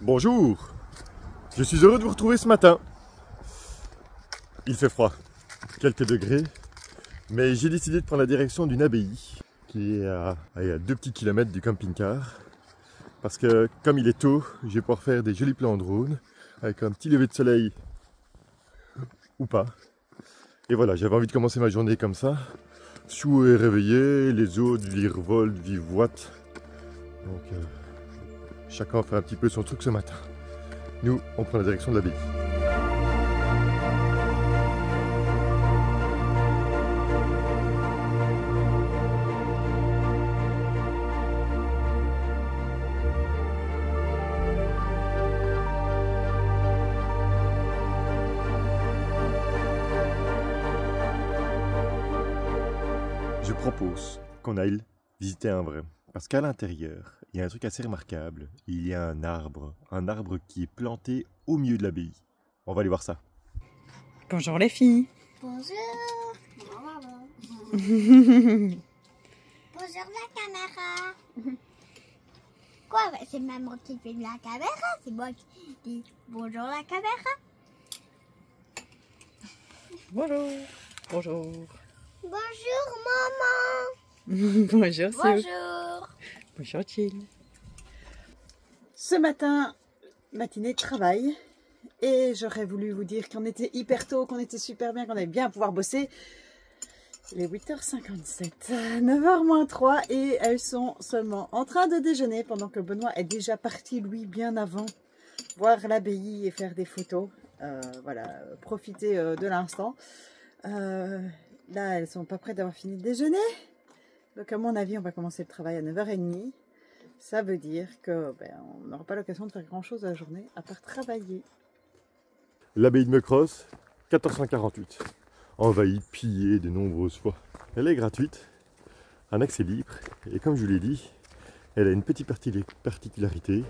Bonjour, je suis heureux de vous retrouver ce matin. Il fait froid, quelques degrés, mais j'ai décidé de prendre la direction d'une abbaye qui est à 2 petits kilomètres du camping-car. Parce que comme il est tôt, je vais pouvoir faire des jolis plans drone avec un petit lever de soleil ou pas. Et voilà, j'avais envie de commencer ma journée comme ça. Chou est réveillé, les autres virevoltent, vivoitent. Donc chacun fait un petit peu son truc ce matin. Nous, on prend la direction de l'abbaye. Je propose qu'on aille visiter un vrai. Parce qu'à l'intérieur, il y a un truc assez remarquable. Il y a un arbre qui est planté au milieu de l'abbaye. On va aller voir ça. Bonjour les filles. Bonjour. Bonjour la caméra. Quoi, c'est maman qui fait de la caméra, c'est moi qui dis bonjour la caméra. Bonjour. Bonjour. Bonjour maman. Bonjour Sue. Bonjour. Bonjour Jill. Ce matin, matinée de travail. Et j'aurais voulu vous dire qu'on était hyper tôt, qu'on était super bien, qu'on allait bien pouvoir bosser. Il est 8h57, 9h-3 et elles sont seulement en train de déjeuner pendant que Benoît est déjà parti, lui, bien avant, voir l'abbaye et faire des photos. Voilà, profiter de l'instant. Là, elles sont pas prêtes d'avoir fini de déjeuner. Donc à mon avis, on va commencer le travail à 9h30. Ça veut dire que on n'aura pas l'occasion de faire grand chose la journée à part travailler. L'abbaye de Meucros, 1448. Envahie, pillée de nombreuses fois. Elle est gratuite, un accès libre, et comme je vous l'ai dit, elle a une petite particularité.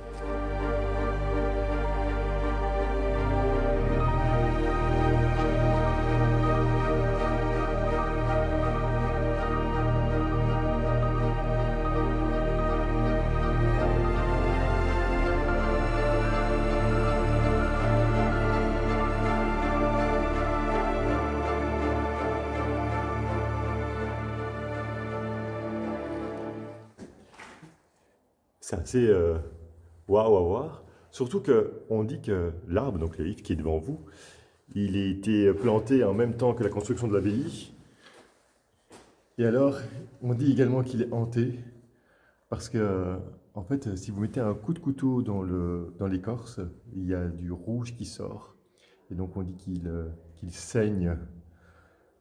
C'est assez waouh à voir. Surtout qu'on dit que l'arbre, donc le livre qui est devant vous, il a été planté en même temps que la construction de l'abbaye. Et alors, on dit également qu'il est hanté, parce que, en fait, si vous mettez un coup de couteau dans l'écorce, il y a du rouge qui sort. Et donc, on dit qu'il saigne.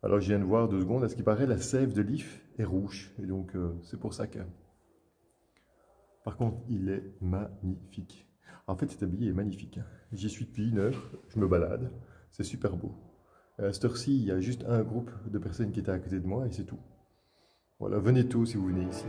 Alors, je viens de voir 2 secondes, à ce qui paraît, la sève de l'if est rouge. Et donc, c'est pour ça que... Par contre, il est magnifique. En fait, cet abbaye est magnifique. J'y suis depuis 1 heure, je me balade, c'est super beau. À cette heure-ci, il y a juste un groupe de personnes qui étaient à côté de moi et c'est tout. Voilà, venez tôt si vous venez ici.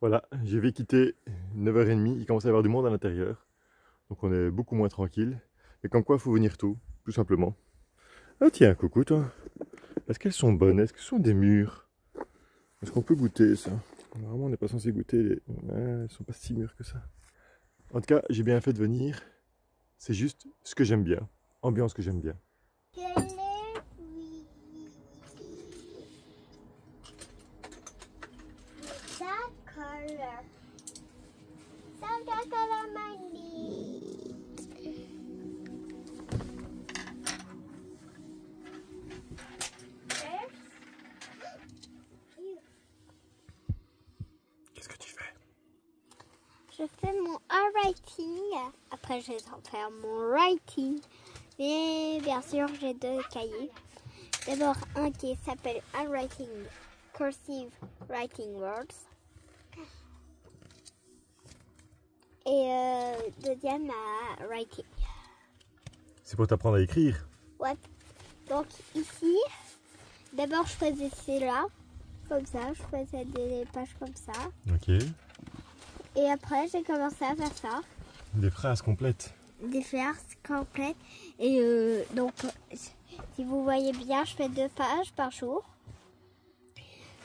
Voilà, je vais quitter 9h30, il commence à y avoir du monde à l'intérieur. Donc on est beaucoup moins tranquille. Et comme quoi, il faut venir tôt, tout simplement. Ah tiens, coucou toi. Est-ce qu'elles sont bonnes? Est-ce que ce sont des mûres? Est-ce qu'on peut goûter ça? Normalement, on n'est pas censé goûter les... elles sont pas si mûres que ça. En tout cas, j'ai bien fait de venir. C'est juste ce que j'aime bien. Ambiance que j'aime bien. Qu'est-ce que tu fais? Je fais mon handwriting. Après, je vais en faire mon writing. Mais bien sûr, j'ai 2 cahiers. D'abord, un qui s'appelle Handwriting Cursive Writing Words. Et deuxième à Writing. C'est pour t'apprendre à écrire? Ouais. Donc ici, d'abord je faisais cela, comme ça, je faisais des pages comme ça. Ok. Et après j'ai commencé à faire ça. Des phrases complètes. Des phrases complètes. Et donc, si vous voyez bien, je fais 2 pages par jour.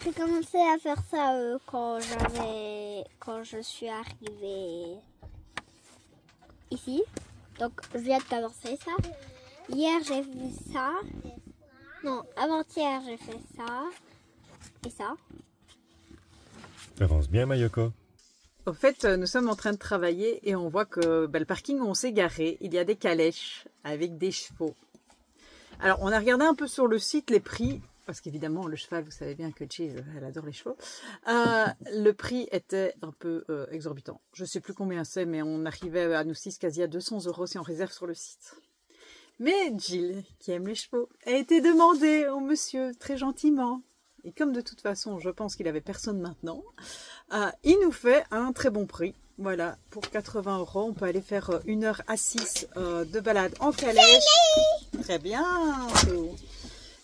J'ai commencé à faire ça quand je suis arrivée ici. Donc, je viens de commencer ça. Hier, j'ai fait ça. Non, avant-hier, j'ai fait ça. Et ça. Avance bien, Mayoko. Au fait, nous sommes en train de travailler et on voit que le parking où on s'est garé, il y a des calèches avec des chevaux. Alors, on a regardé un peu sur le site les prix, parce qu'évidemment, le cheval, vous savez bien que Cheese, elle adore les chevaux. Le prix était un peu exorbitant. Je ne sais plus combien c'est, mais on arrivait à nous 6 quasi à 200 € si on réserve sur le site. Mais Jill, qui aime les chevaux, a été demandée au monsieur très gentiment. Et comme de toute façon, je pense qu'il avait personne maintenant, il nous fait un très bon prix. Voilà, pour 80 €, on peut aller faire 1 heure assise de balade en calèche. Très bien.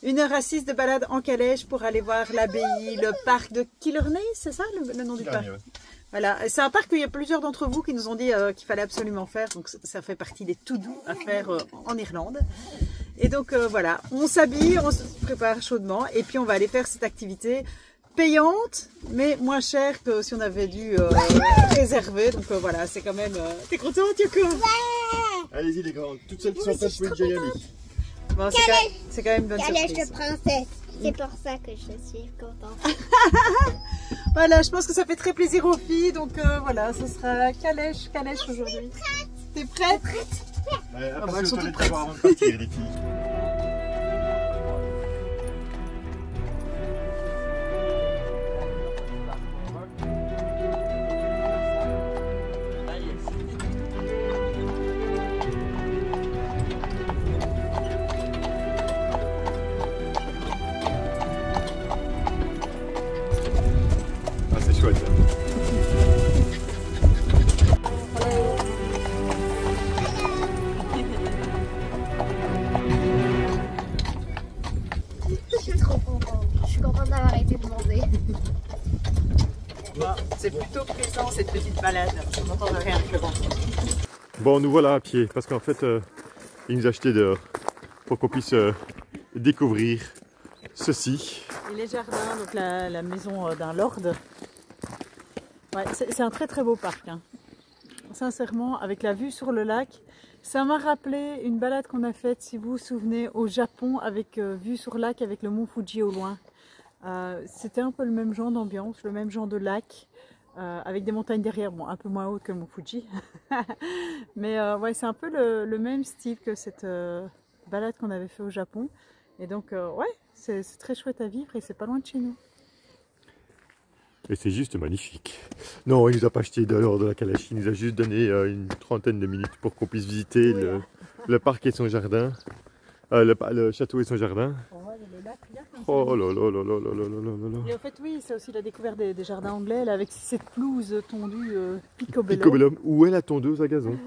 1 heure assise de balade en calèche pour aller voir l'abbaye, le parc de Killarney, c'est ça le nom du parc? Voilà, c'est un parc qu'il y a plusieurs d'entre vous qui nous ont dit qu'il fallait absolument faire. Donc ça fait partie des to-do à faire en Irlande. Et donc voilà, on s'habille, on se prépare chaudement et puis on va aller faire cette activité payante, mais moins chère que si on avait dû réserver. Donc voilà, c'est quand même... T'es contente, Yoko? Allez-y les grands, toutes celles qui sont faites, vous pouvez y aller. Bon, c'est quand même une bonne surprise. Calèche de princesse. C'est pour ça que je suis contente. Voilà, je pense que ça fait très plaisir aux filles. Donc voilà, ce sera calèche aujourd'hui. T'es prête? Après, elles sont toutes prêtes avant de partir, les filles. C'est chouette. Je suis trop contente. Je suis contente d'avoir été demandée. Bon, c'est plutôt présent cette petite balade. Je n'entends rien avec le vent. Bon, nous voilà à pied parce qu'en fait, il nous a acheté dehors pour qu'on puisse découvrir ceci. Et les jardins, donc la maison d'un lord. Ouais, c'est un très très beau parc. Hein. Sincèrement, avec la vue sur le lac, ça m'a rappelé une balade qu'on a faite, si vous vous souvenez, au Japon, avec vue sur le lac, avec le mont Fuji au loin. C'était un peu le même genre d'ambiance, le même genre de lac, avec des montagnes derrière, bon, un peu moins hautes que le mont Fuji. Mais ouais, c'est un peu le même style que cette balade qu'on avait fait au Japon. Et donc, ouais, c'est très chouette à vivre et c'est pas loin de chez nous. Et c'est juste magnifique. Non, il nous a pas acheté dehors de la calèche, il nous a juste donné une trentaine de minutes pour qu'on puisse visiter le parc et son jardin. Le château et son jardin. Oh là là là là là là là là. Et en fait, oui, c'est aussi la découverte des jardins anglais, là, avec cette pelouse tondue picobello. Picobello, où est la tondeuse à gazon?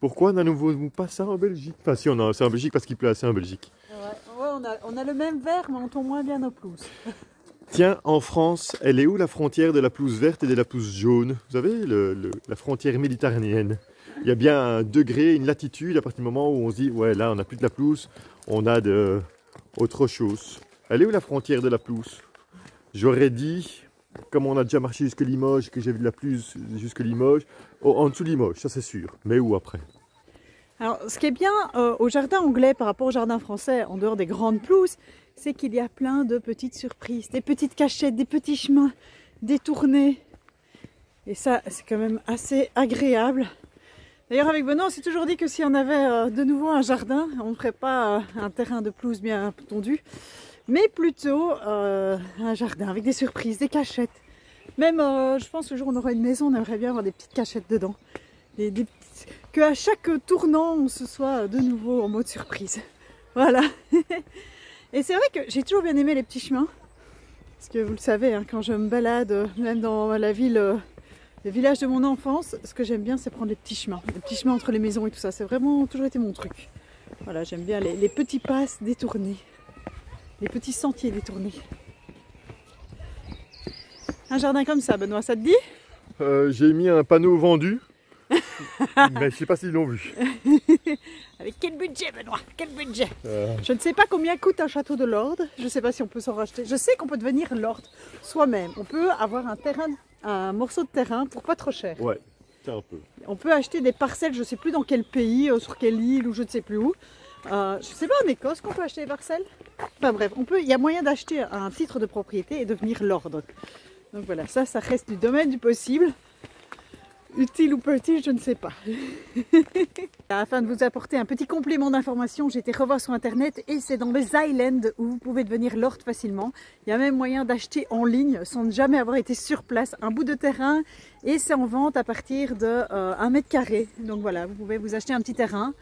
Pourquoi n'avons-nous pas ça en Belgique? Enfin si, on a ça en Belgique parce qu'il pleut assez en Belgique. Ouais, on a le même vert, mais on tombe moins bien nos pelouses. Tiens, en France, elle est où la frontière de la pelouse verte et de la pelouse jaune? Vous savez, la frontière méditerranéenne. Il y a bien un degré, une latitude à partir du moment où on se dit, ouais, là, on n'a plus de la pelouse, on a autre chose. Elle est où la frontière de la pelouse? J'aurais dit, comme on a déjà marché jusque Limoges, que j'ai vu de la pelouse jusque Limoges, en dessous de Limoges, ça c'est sûr. Mais où après? Alors, ce qui est bien au jardin anglais par rapport au jardin français, en dehors des grandes pelouses, c'est qu'il y a plein de petites surprises, des petites cachettes, des petits chemins détournés. Et ça, c'est quand même assez agréable. D'ailleurs, avec Benoît, on s'est toujours dit que si on avait de nouveau un jardin, on ne ferait pas un terrain de pelouse bien tondu, mais plutôt un jardin avec des surprises, des cachettes. Même, je pense que le jour où on aura une maison, on aimerait bien avoir des petites cachettes dedans. Qu'à chaque tournant, on se soit de nouveau en mode surprise. Voilà. Et c'est vrai que j'ai toujours bien aimé les petits chemins. Parce que vous le savez, hein, quand je me balade, même dans la ville, le village de mon enfance, ce que j'aime bien, c'est prendre les petits chemins entre les maisons et tout ça. C'est vraiment toujours été mon truc. Voilà, j'aime bien les petits passes détournés, les petits sentiers détournés. Un jardin comme ça, Benoît, ça te dit? J'ai mis un panneau vendu. Mais je sais pas s'ils l'ont vu. Avec quel budget, Benoît? Quel budget? Je ne sais pas combien coûte un château de lord. Je ne sais pas si on peut s'en racheter. Je sais qu'on peut devenir lord soi-même. On peut avoir un morceau de terrain pour pas trop cher. Ouais, c'est un peu. On peut acheter des parcelles, je ne sais plus dans quel pays, sur quelle île ou je ne sais plus où. Je ne sais pas en Écosse qu'on peut acheter des parcelles. Enfin bref, il y a moyen d'acheter un titre de propriété et devenir lord. Donc voilà, ça reste du domaine du possible. Utile ou petit, je ne sais pas. Afin de vous apporter un petit complément d'information, j'ai été revoir sur internet et c'est dans les Islands où vous pouvez devenir lord facilement. Il y a même moyen d'acheter en ligne sans jamais avoir été sur place un bout de terrain et c'est en vente à partir de 1 mètre carré. Donc voilà, vous pouvez vous acheter un petit terrain.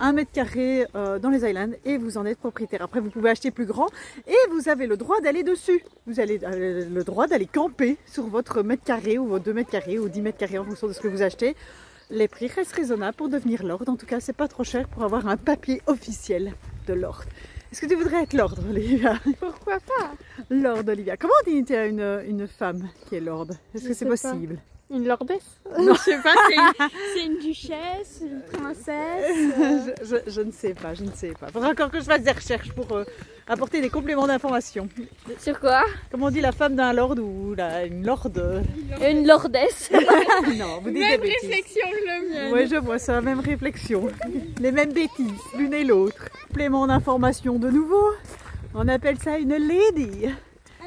1 mètre carré dans les Islands et vous en êtes propriétaire. Après, vous pouvez acheter plus grand et vous avez le droit d'aller dessus. Vous avez le droit d'aller camper sur votre mètre carré ou vos 2 mètres carrés ou 10 mètres carrés en fonction de ce que vous achetez. Les prix restent raisonnables pour devenir lord. En tout cas, c'est pas trop cher pour avoir un papier officiel de lord. Est-ce que tu voudrais être lord, Olivia? Pourquoi pas? Lord, Olivia. Comment dit-il à une femme qui est lord? Est-ce que c'est possible? Une lordesse? Non. Je sais pas, c'est une duchesse, une princesse. Je ne sais pas, je ne sais pas. Il faudra encore que je fasse des recherches pour apporter des compléments d'information. Sur quoi? Comment on dit la femme d'un lord ou une lord? Une lordesse. Non, vous dites Même des bêtises. réflexion que le mien. Oui, je vois ça, même réflexion. Les mêmes bêtises, l'une et l'autre. Complément d'information de nouveau. On appelle ça une lady.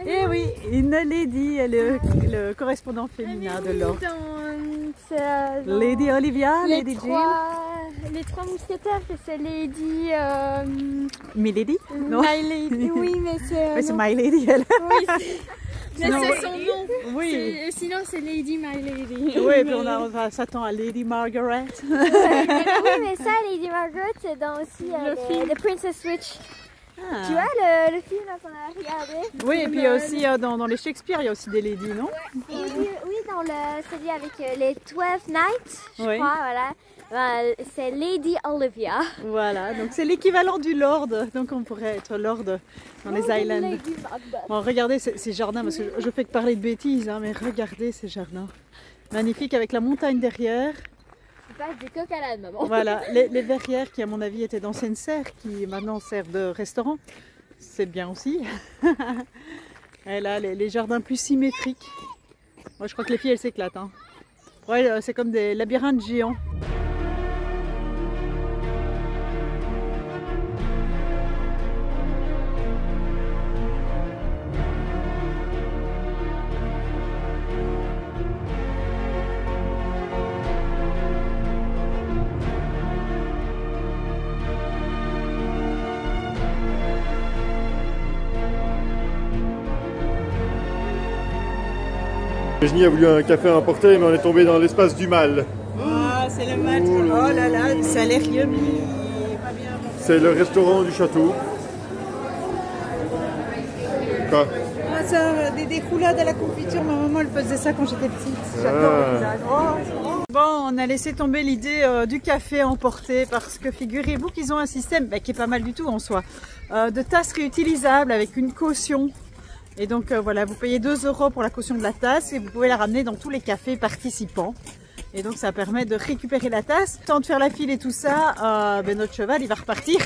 Eh oui, une lady, le correspondant féminin de lord. Lady Olivia, Lady Jill. Les trois mousquetaires, c'est Lady... Milady? Non. My Lady, oui, mais c'est... Mais c'est My Lady, elle. Oui, mais Sinon, c'est son nom. Oui. Sinon, c'est Lady My Lady. Oui, puis on s'attend à Lady Margaret. Oui, mais ça, Lady Margaret, c'est dans aussi The Princess Switch. Ah. Tu vois le film qu'on a regardé? Oui, et puis aussi dans les Shakespeare, il y a aussi des ladies, non? Et oui, dans celui avec les 12 Knights, je Oui. crois, voilà. C'est Lady Olivia. Voilà, donc c'est l'équivalent du lord, donc on pourrait être lord dans les Islands. Lady Macbeth. Bon, regardez ces jardins, parce que je fais que parler de bêtises, hein, mais regardez ces jardins. Magnifique avec la montagne derrière. Tu passes des coques à l'âne, maman. Voilà, les verrières qui à mon avis étaient d'anciennes serres, qui maintenant servent de restaurant. C'est bien aussi. Et là, les jardins plus symétriques. Moi je crois que les filles elles s'éclatent. Hein. Ouais, c'est comme des labyrinthes géants. Virginie a voulu un café à emporter, mais on est tombé dans l'espace du mal. Ah, c'est le match. Oh là là, ça a l'air yummy. C'est le restaurant du château. Quoi? Ah, ça, des roulades à la confiture, ma maman elle faisait ça quand j'étais petite. J'adore ça. Oh. Bon, on a laissé tomber l'idée du café à emporter parce que figurez-vous qu'ils ont un système qui est pas mal du tout en soi, de tasses réutilisables avec une caution. Et donc voilà, vous payez 2 € pour la caution de la tasse et vous pouvez la ramener dans tous les cafés participants. Et donc ça permet de récupérer la tasse. Tant de faire la file et tout ça, notre cheval il va repartir.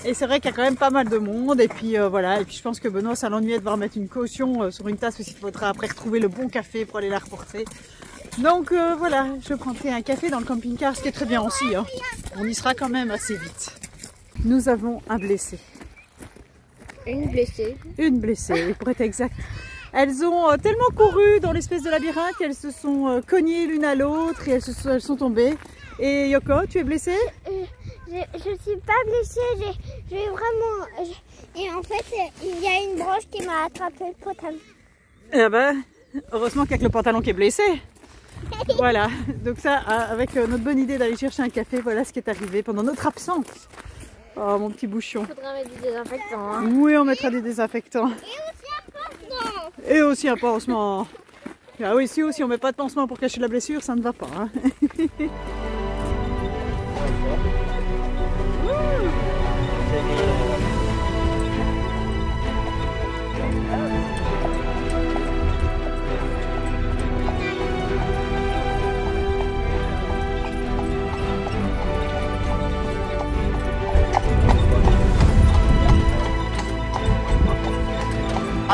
Et c'est vrai qu'il y a quand même pas mal de monde. Et puis voilà, et puis je pense que Benoît ça l'ennuyait de devoir mettre une caution sur une tasse parce qu'il faudra après retrouver le bon café pour aller la reporter. Donc voilà, je prendrai un café dans le camping-car, ce qui est très bien aussi. Hein. On y sera quand même assez vite. Nous avons un blessé. Une blessée. Une blessée, oui, pour être exact. Elles ont tellement couru dans l'espèce de labyrinthe qu'elles se sont cognées l'une à l'autre et elles sont tombées. Et Yoko, tu es blessée? Je suis pas blessée, j'ai vraiment... Et en fait, il y a une branche qui m'a attrapé le pantalon. Eh ben, heureusement qu'il y a que le pantalon qui est blessé. Voilà, donc ça, avec notre bonne idée d'aller chercher un café, voilà ce qui est arrivé pendant notre absence. Oh, mon petit bouchon. Il faudra mettre du désinfectant. Hein. Oui, on mettra des désinfectants. Et aussi un pansement. Ah oui, si aussi on met pas de pansement pour cacher la blessure, ça ne va pas. Hein.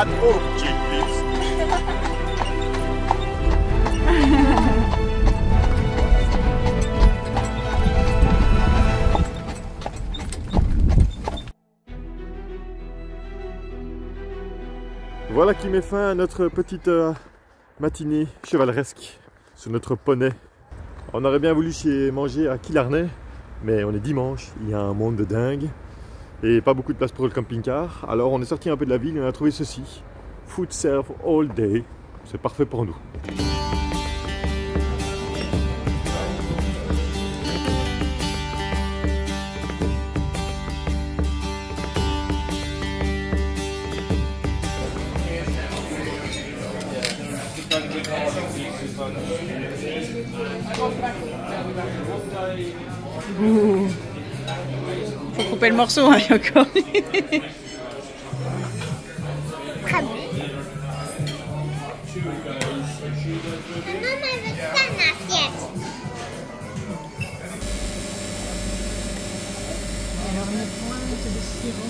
hat auch Checklist. Voilà qui met fin à notre petite matinée chevaleresque sur notre poney. On aurait bien voulu manger à Killarney, mais on est dimanche, il y a un monde de dingue et pas beaucoup de place pour le camping-car. Alors on est sorti un peu de la ville et on a trouvé ceci. Food serve all day, c'est parfait pour nous. Ouh. Faut couper le morceau, hein, encore. Très bon. Maman veut ça, une assiette. Alors une pointe de sirop.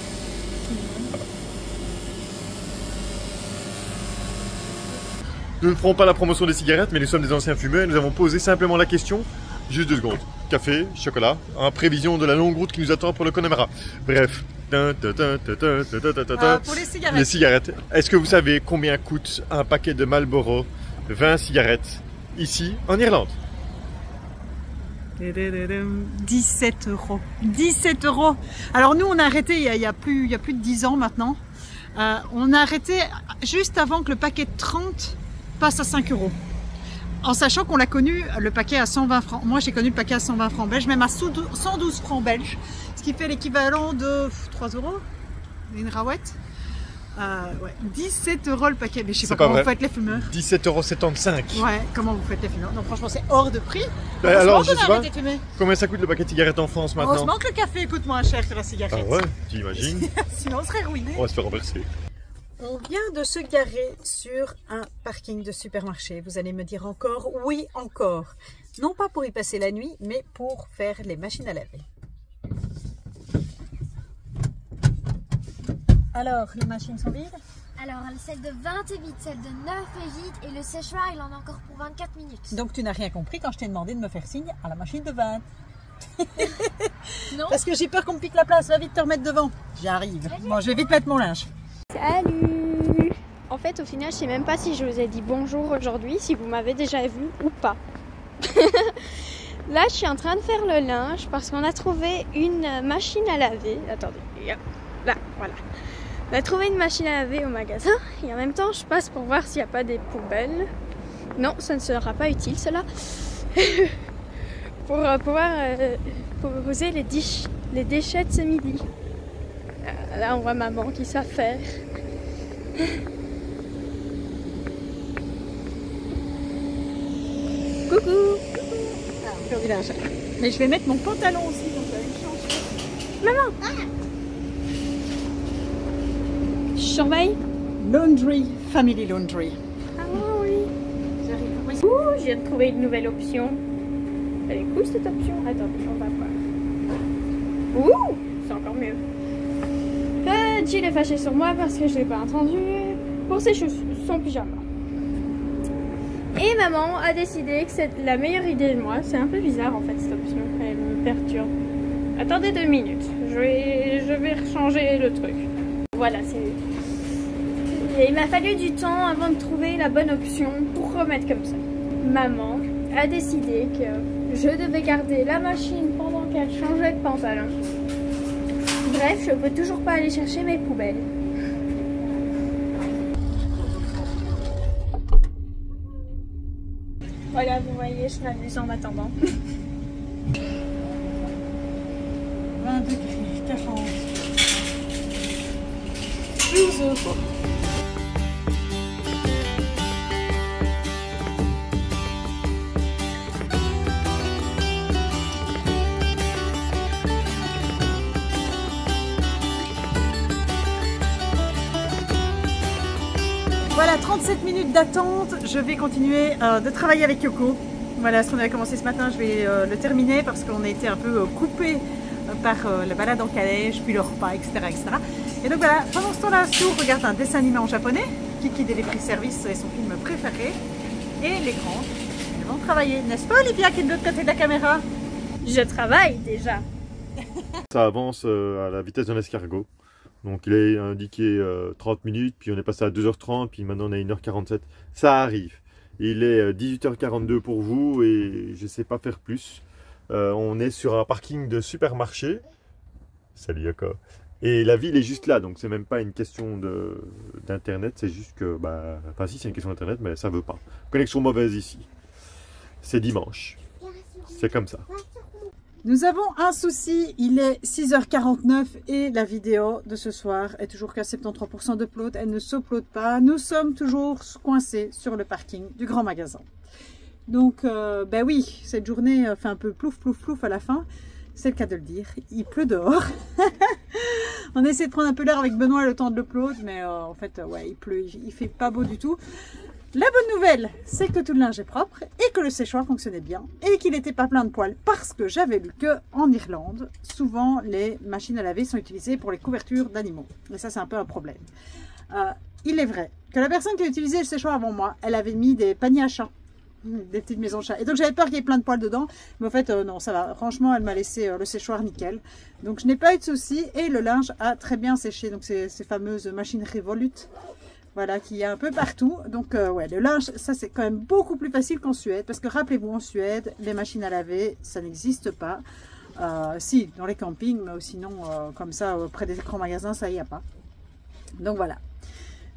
Nous ne ferons pas la promotion des cigarettes, mais nous sommes des anciens fumeurs et nous avons posé simplement la question. Juste 2 secondes. Café, chocolat, en prévision de la longue route qui nous attend pour le Connemara. Bref. Pour les cigarettes. Les cigarettes. Est-ce que vous savez combien coûte un paquet de Marlboro 20 cigarettes ici en Irlande? 17 €. 17 €. Alors nous on a arrêté il y a plus de 10 ans maintenant. On a arrêté juste avant que le paquet de 30 passe à 5 €. En sachant qu'on l'a connu le paquet à 120 francs. Moi j'ai connu le paquet à 120 francs belges, même à 112 francs belges. Ce qui fait l'équivalent de 3 €. Une rouette. Ouais, 17 € le paquet. Mais je sais pas comment vous faites les fumeurs. 17,75 €. Ouais, comment vous faites les fumeurs? Non, franchement, c'est hors de prix. Alors, je sais pas combien ça coûte le paquet de cigarettes en France maintenant. Heureusement que le café coûte moins cher que la cigarette. Ah ouais, tu imagines? Sinon, on serait ruiné. On va se faire renverser. On vient de se garer sur un parking de supermarché. Vous allez me dire encore, oui, encore. Non pas pour y passer la nuit, mais pour faire les machines à laver. Alors, les machines sont vides? Alors, celle de 20 est vide, celle de 9 est vide et le séchoir, il en a encore pour 24 minutes. Donc, tu n'as rien compris quand je t'ai demandé de me faire signe à la machine de 20. Non. Parce que j'ai peur qu'on me pique la place. Va vite te remettre devant. J'arrive. Bon, je vais vite mettre mon linge. Salut! En fait, au final, je sais même pas si je vous ai dit bonjour aujourd'hui, si vous m'avez déjà vu ou pas. Là, je suis en train de faire le linge parce qu'on a trouvé une machine à laver. Attendez, là, voilà. On a trouvé une machine à laver au magasin et en même temps, je passe pour voir s'il n'y a pas des poubelles. Non, ça ne sera pas utile, cela. Pour pouvoir poser les déchets de ce midi. Là, on voit maman qui sait faire. Coucou. Mais je vais mettre mon pantalon aussi, donc ça va me changer. Maman. Je surveille. Laundry, Family Laundry. Ah oui. J'arrive. Ouh, je viens de trouver une nouvelle option. Elle est cool cette option. Attendez, on va voir. Ouh, c'est encore mieux. Jill est fâchée sur moi parce que je l'ai pas entendu pour ses son pyjama. Et maman a décidé que c'est la meilleure idée de moi. C'est un peu bizarre en fait cette option. Elle me perturbe. Attendez 2 minutes. Je vais rechanger le truc. Voilà, il m'a fallu du temps avant de trouver la bonne option pour remettre comme ça. Maman a décidé que je devais garder la machine pendant qu'elle changeait de pantalon. Bref, je peux toujours pas aller chercher mes poubelles. Voilà, vous voyez, je m'amuse en attendant. 20 degrés, 40. 12 €. Voilà, 37 minutes d'attente. Je vais continuer de travailler avec Yoko. Voilà, ce qu'on avait commencé ce matin, je vais le terminer parce qu'on a été un peu coupé par la balade en calèche, puis le repas, etc., etc. Et donc voilà, pendant ce temps-là, Sue regarde un dessin animé en japonais, Kiki Delivery Service est son film préféré, et les grandes, elles vont travailler. N'est-ce pas Olivia qui est de l'autre côté de la caméra? Je travaille déjà. Ça avance à la vitesse d'un escargot. Donc il est indiqué 30 minutes, puis on est passé à 2h30, puis maintenant on est à 1h47. Ça arrive. Il est 18h42 pour vous et je ne sais pas faire plus. On est sur un parking de supermarché. Salut Yoko. Et la ville est juste là, donc c'est même pas une question d'internet, c'est juste que, enfin si c'est une question d'internet, mais ça veut pas. Connexion mauvaise ici. C'est dimanche. C'est comme ça. Nous avons un souci, il est 6h49 et la vidéo de ce soir est toujours qu'à 73% d'upload, elle ne s'upload pas. Nous sommes toujours coincés sur le parking du grand magasin. Donc, ben oui, cette journée fait un peu plouf plouf plouf à la fin, c'est le cas de le dire. Il pleut dehors. On essaie de prendre un peu l'air avec Benoît le temps de l'upload, mais en fait, ouais, il pleut, il fait pas beau du tout. La bonne nouvelle, c'est que tout le linge est propre et que le séchoir fonctionnait bien et qu'il n'était pas plein de poils parce que j'avais lu qu'en Irlande, souvent les machines à laver sont utilisées pour les couvertures d'animaux. Et ça, c'est un peu un problème. Il est vrai que la personne qui a utilisé le séchoir avant moi, elle avait mis des paniers à chats, des petites maisons chats. Et donc j'avais peur qu'il y ait plein de poils dedans. Mais en fait, non, ça va. Franchement, elle m'a laissé le séchoir nickel. Donc je n'ai pas eu de soucis et le linge a très bien séché. Donc ces fameuses machines Revolut. Voilà, qu'il y a un peu partout. Donc, ouais, le linge, ça, c'est quand même beaucoup plus facile qu'en Suède. Parce que, rappelez-vous, en Suède, les machines à laver, ça n'existe pas. Si, dans les campings, mais sinon, comme ça, près des grands magasins, ça, il n'y a pas. Donc, voilà.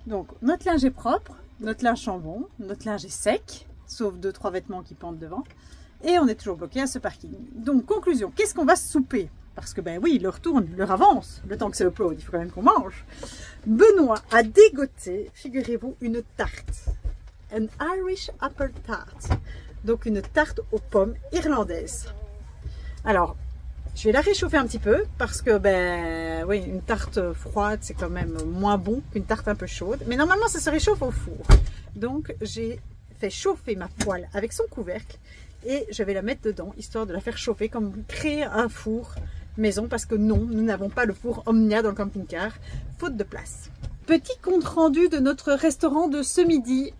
Donc, notre linge est propre. Notre linge sent bon. Notre linge est sec. Sauf 2-3 vêtements qui pendent devant. Et on est toujours bloqué à ce parking. Donc, conclusion, qu'est-ce qu'on va souper? Parce que, ben oui, l'heure tourne, l'heure avance. Le temps que c'est upload, il faut quand même qu'on mange. Benoît a dégoté, figurez-vous, une tarte. An Irish apple tart. Donc, une tarte aux pommes irlandaise. Alors, je vais la réchauffer un petit peu parce que, ben oui, une tarte froide, c'est quand même moins bon qu'une tarte un peu chaude. Mais normalement, ça se réchauffe au four. Donc, j'ai fait chauffer ma poêle avec son couvercle et je vais la mettre dedans, histoire de la faire chauffer, comme créer un four maison, parce que non, nous n'avons pas le four Omnia dans le camping-car, faute de place. Petit compte rendu de notre restaurant de ce midi.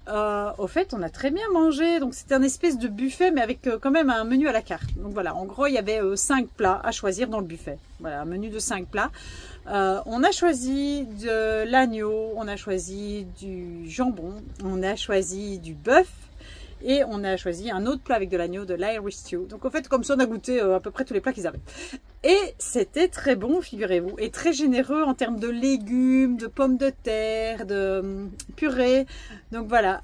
Au fait, on a très bien mangé, donc c'était un espèce de buffet, mais avec quand même un menu à la carte. Donc voilà, en gros, il y avait 5 plats à choisir dans le buffet. Voilà, un menu de 5 plats. On a choisi de l'agneau, on a choisi du jambon, on a choisi du bœuf, et on a choisi un autre plat avec de l'agneau, de l'Irish stew. Donc en fait, comme ça, on a goûté à peu près tous les plats qu'ils avaient. Et c'était très bon, figurez-vous, et très généreux en termes de légumes, de pommes de terre, de purée. Donc voilà,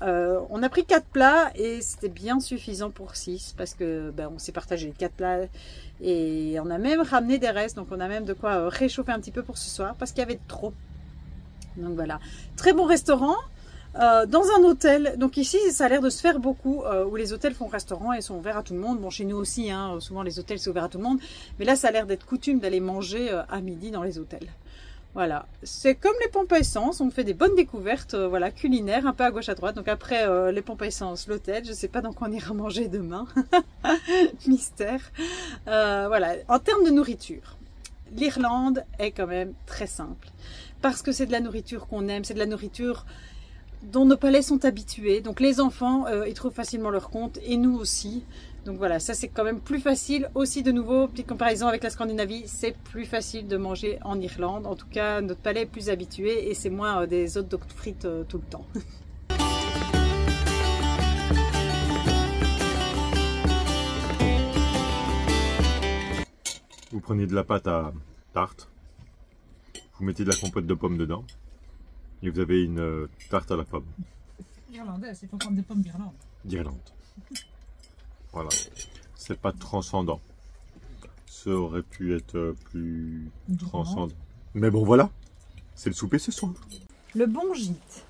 on a pris 4 plats et c'était bien suffisant pour 6 parce que ben, on s'est partagé les 4 plats et on a même ramené des restes. Donc on a même de quoi réchauffer un petit peu pour ce soir parce qu'il y avait trop. Donc voilà, très bon restaurant. Dans un hôtel, donc ici ça a l'air de se faire beaucoup, où les hôtels font restaurant et sont ouverts à tout le monde. Bon, chez nous aussi, hein, souvent les hôtels sont ouverts à tout le monde, mais là ça a l'air d'être coutume d'aller manger à midi dans les hôtels. Voilà, c'est comme les pompes à essence, on fait des bonnes découvertes voilà, culinaires, un peu à gauche à droite. Donc après les pompes à essence, l'hôtel, je sais pas dans quoi on ira manger demain, mystère. Voilà, en termes de nourriture, l'Irlande est quand même très simple, parce que c'est de la nourriture qu'on aime, c'est de la nourriture dont nos palais sont habitués. Donc les enfants, ils trouvent facilement leur compte et nous aussi. Donc voilà, ça c'est quand même plus facile. Aussi de nouveau, petite comparaison avec la Scandinavie, c'est plus facile de manger en Irlande. En tout cas, notre palais est plus habitué et c'est moins des hot dogs frites tout le temps. Vous prenez de la pâte à tarte, vous mettez de la compote de pommes dedans. Et vous avez une tarte à la pomme. Irlandaise, il faut prendre des pommes d'Irlande. D'Irlande. Voilà. C'est pas transcendant. Ça aurait pu être plus transcendant. Mais bon, voilà. C'est le souper ce soir. Le bon gîte.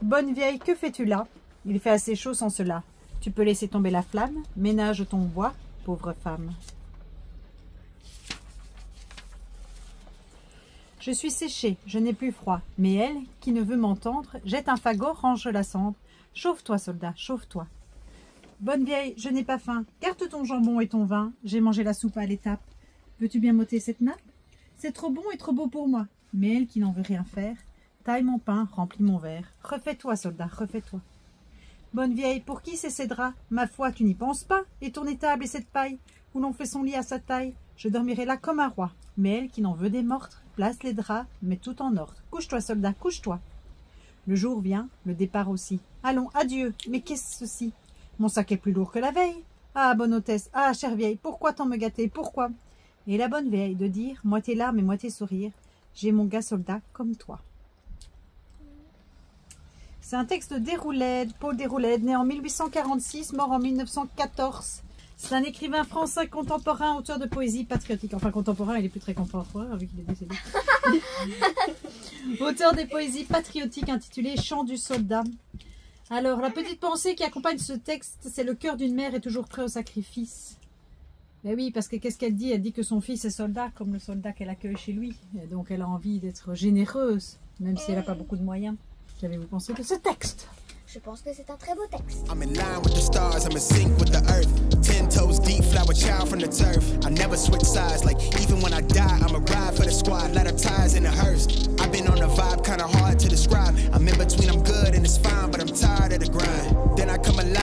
Bonne vieille, que fais-tu là? Il fait assez chaud sans cela. Tu peux laisser tomber la flamme. Ménage ton bois, pauvre femme. Je suis séchée, je n'ai plus froid, mais elle, qui ne veut m'entendre, jette un fagot, range la cendre. Chauffe-toi, soldat, chauffe-toi. Bonne vieille, je n'ai pas faim, garde ton jambon et ton vin, j'ai mangé la soupe à l'étape. Veux-tu bien m'ôter cette nappe? C'est trop bon et trop beau pour moi. Mais elle, qui n'en veut rien faire, taille mon pain, remplit mon verre. Refais-toi, soldat, refais-toi. Bonne vieille, pour qui c'est ces draps? Ma foi, tu n'y penses pas. Et ton étable et cette paille, où l'on fait son lit à sa taille, je dormirai là comme un roi. Mais elle, qui n'en veut des mortes, place les draps, met tout en ordre. Couche-toi, soldat, couche-toi. Le jour vient, le départ aussi. Allons, adieu. Mais qu'est-ce ceci? Mon sac est plus lourd que la veille. Ah, bonne hôtesse, ah, chère vieille, pourquoi tant me gâter, pourquoi? Et la bonne vieille de dire, moitié larmes et moitié sourire, j'ai mon gars soldat comme toi. C'est un texte de Déroulède, Paul Déroulède, né en 1846, mort en 1914. C'est un écrivain français contemporain, auteur de poésie patriotique. Enfin, contemporain, il est plus très contemporain, vu qu'il est décédé. Auteur des poésies patriotiques intitulées Chant du soldat. Alors, la petite pensée qui accompagne ce texte, c'est le cœur d'une mère est toujours prêt au sacrifice. Ben oui, parce que qu'est-ce qu'elle dit? Elle dit que son fils est soldat, comme le soldat qu'elle accueille chez lui. Et donc, elle a envie d'être généreuse, même si elle n'a pas beaucoup de moyens. Qu'avez-vous pensé de ce texte? Je pense que c'est un très beau texte. I'm in line with the stars, I'm in sync with the earth. 10 toes deep, flower child from the turf. I never switch sides, like even when I die, I'ma ride for the squad, let her ties in the hearse. I've been on the vibe kinda hard.